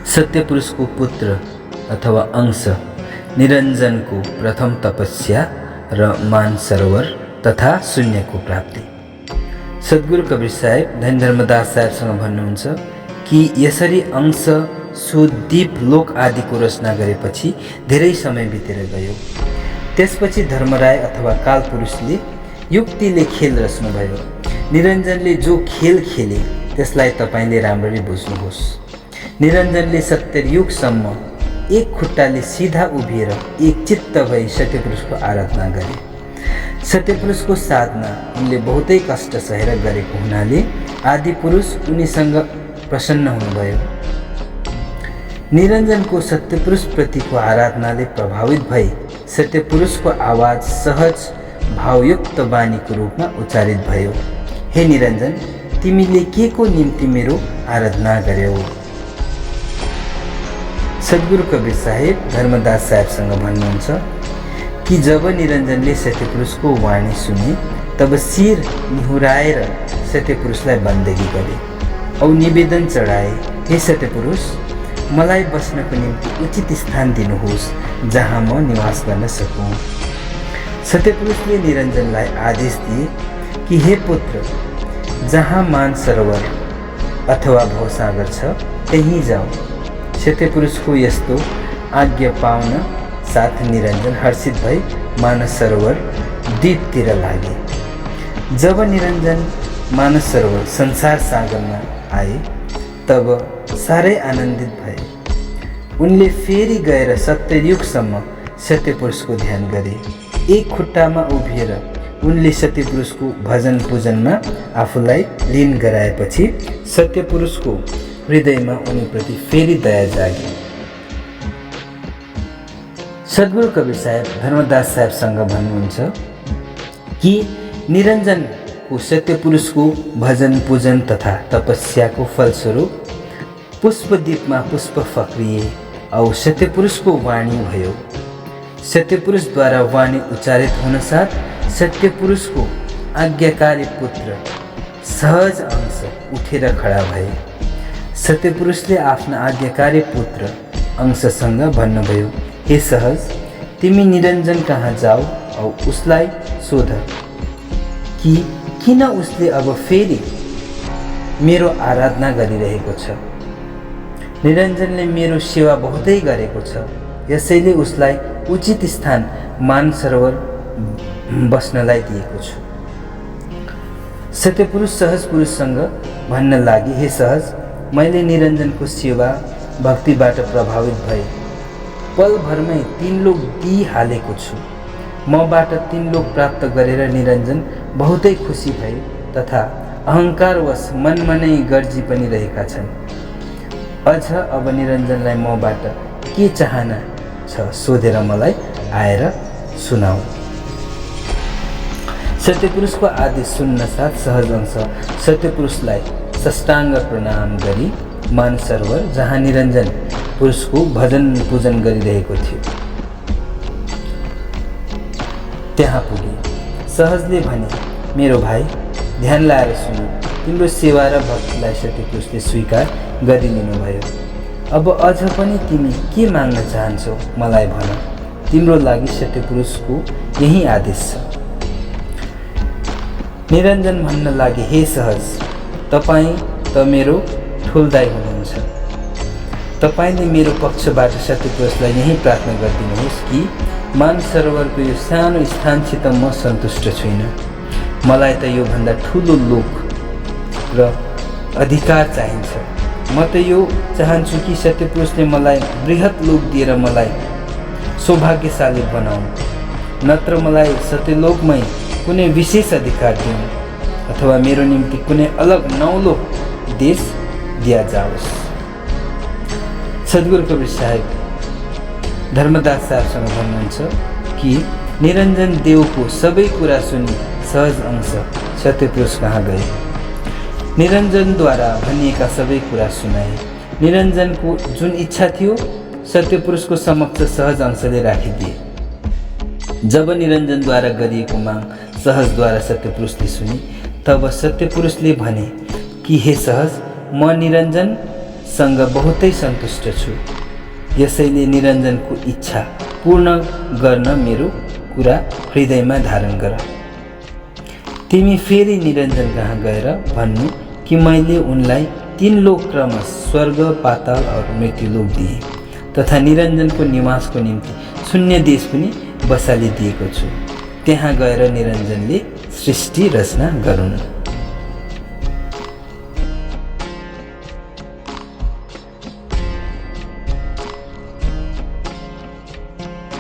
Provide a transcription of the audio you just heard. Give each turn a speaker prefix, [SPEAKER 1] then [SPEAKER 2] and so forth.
[SPEAKER 1] सत्यपुरुषको पुत्र अथवा अंश निरञ्जनको प्रथम तपस्या र मानसरोवर तथा शून्यको प्राप्ति। सद्गुरु कबीर साहेब धन धर्मदास साहेबसँग भन्नुहुन्छ कि यसरी अंश सुदीप लोक आदिको रचना गरेपछि धेरै समय बितेर गयो। त्यसपछि धर्मराय अथवा कालपुरुषले युक्तिले खेल रच्नुभयो। निरञ्जनले जो खेल खेले त्यसलाई तपाईँले राम्ररी बुझ्नुहोस्। निरञ्जनले 70 युगसम्म एक खुट्टाले सिधा उभिएर एक चित्त भई सत्यपुरुषको आराधना गरे। सत्यपुरुषको साधना उनले बहुतै कष्ट सहेर गरेको हुनाले आदिपुरुष उनीसँग प्रसन्न हुनुभयो। निरञ्जनको सत्यपुरुष प्रतिको आराधनाले प्रभावित भई सत्यपुरुषको आवाज सहज भावयुक्त बानीको रूपमा उच्चारित भयो। हे निरञ्जन, तिमीले के को निम्ति मेरो आराधना गर्यौ? सद्गुरु कबीर साहेब धर्मदास साहेबसँग भन्नुहुन्छ कि जब निरञ्जनले सत्यपुरुषको वाणी सुने तब शिर निहुराएर सत्यपुरुषलाई बन्दगी गरे औ निवेदन चढाए, हे सत्यपुरुष, मलाई बस्नको निम्ति उचित स्थान दिनुहोस् जहाँ म निवास गर्न सकूँ। सत्यपुरुषले निरञ्जनलाई आदेश दिए कि हे पुत्र, जहाँ मानसरोवर अथवा भवसागर छ त्यहीँ जाऊ। सत्यपुरुषको यस्तो आज्ञा पाउन साथ निरञ्जन हर्षित भई मानसरोवर द्वीपतिर लागे। जब निरञ्जन मानसरोवर संसार सागरमा आए तब साह्रै आनन्दित भए। उनले फेरि गएर 70 युगसम्म सत्यपुरुषको ध्यान गरे। एक खुट्टामा उभिएर उनले सत्यपुरुषको भजन पूजनमा आफूलाई लीन गराएपछि सत्यपुरुषको हृदयमा उनीप्रति फेरि दया जागे। सद्गुरु कबीर साहेब धर्मदास साहेबसँग भन्नुहुन्छ कि निरञ्जनको सत्यपुरुषको भजन पूजन तथा तपस्याको फलस्वरूप पुष्पदीपमा पुष्प फक्रिए औ सत्यपुरुषको वाणी भयो। सत्यपुरुषद्वारा वाणी उच्चारित हुनसाथ सत्यपुरुषको आज्ञाकारी पुत्र सहज अंश उठेर खडा भए। सत्यपुरुषले आफ्ना आज्ञाकारी पुत्र अंशसँग भन्नुभयो, हे सहज, तिमी निरञ्जन कहाँ जाऊ औ उसलाई सोध कि किन उसले अब फेरि मेरो आराधना गरिरहेको छ। निरञ्जनले मेरो सेवा बहुतै गरेको छ, यसैले उसलाई उचित स्थान मानसरोवर बस्नलाई दिएको छु। सत्यपुरुष सहज पुरुषसँग भन्न लागे, हे सहज, मैले निरञ्जनको सेवा भक्तिबाट प्रभावित भए पलभरमै 3 लोक दिइहालेको छु। मबाट 3 लोक प्राप्त गरेर निरञ्जन बहुतै खुसी भए तथा अहङ्कारवश मनमा नै गर्जी पनि रहेका छन्। अझ अब निरञ्जनलाई मबाट के चाहना छ सोधेर मलाई आएर सुनाऊ। सत्यपुरुषको आदेश सुन्न साथ सहज अंश सत्यपुरुषलाई साष्टाङ्ग प्रणाम गरी मानसरोवर जहाँ निरञ्जन पुरुषको भजन पूजन गरिरहेको थियो त्यहाँ पुगे। सहजले भने, मेरो भाइ, ध्यान लाएर सुन, तिम्रो सेवा र भक्तिलाई सत्यपुरुषले स्वीकार गरिलिनुभयो। अब अझ पनि तिमी के माग्न चाहन्छौ मलाई भन। तिम्रो लागि सत्यपुरुषको यही आदेश छ। निरञ्जन भन्न लागे, हे सहज, तपाईँ त मेरो ठुल दाइ हुनुहुन्छ। तपाईँले मेरो पक्षबाट सत्यपुरुषलाई यही प्रार्थना गरिदिनुहोस् कि मानसरोवरको यो सानो स्थानसित म सन्तुष्ट छुइनँ। मलाई त योभन्दा ठुलो लोक र अधिकार चाहिन्छ। म त यो चाहन्छु कि सत्यपुरुषले मलाई बृहत लोक दिएर मलाई सौभाग्यशाली बनाउनु, नत्र मलाई सत्यलोकमै कुनै विशेष अधिकार दिनु अथवा मेरो निम्ति कुनै अलग नौलो देश दिया जाओस्। सद्गुरु कबीर साहेब धर्मदास साहेबसँग भन्नुहुन्छ कि निरञ्जन देवको सबै कुरा सुनि सहज अंश सत्यपुरुष कहाँ गए। निरञ्जनद्वारा भनिएका सबै कुरा सुनाए। निरञ्जनको जुन इच्छा थियो सत्यपुरुषको समक्ष सहज अंशले राखिदिए। जब निरञ्जनद्वारा गरिएको माग सहजद्वारा सत्यपुरुषले सुने तब सत्यपुरुषले भने कि हे सहज, म निरञ्जन सँग बहुतै सन्तुष्ट छु। यसैले निरञ्जनको इच्छा पूर्ण गर्न मेरो कुरा हृदयमा धारण गर। तिमी फेरि निरञ्जन कहाँ गएर भन्नु कि मैले उनलाई 3 लोक क्रमश स्वर्ग, पाताल और मृत्युलोक दिए तथा निरञ्जनको निवासको निम्ति शून्य देश पनि बसालिदिएको छु। त्यहाँ गएर निरञ्जनले सृष्टि रचना गरून्।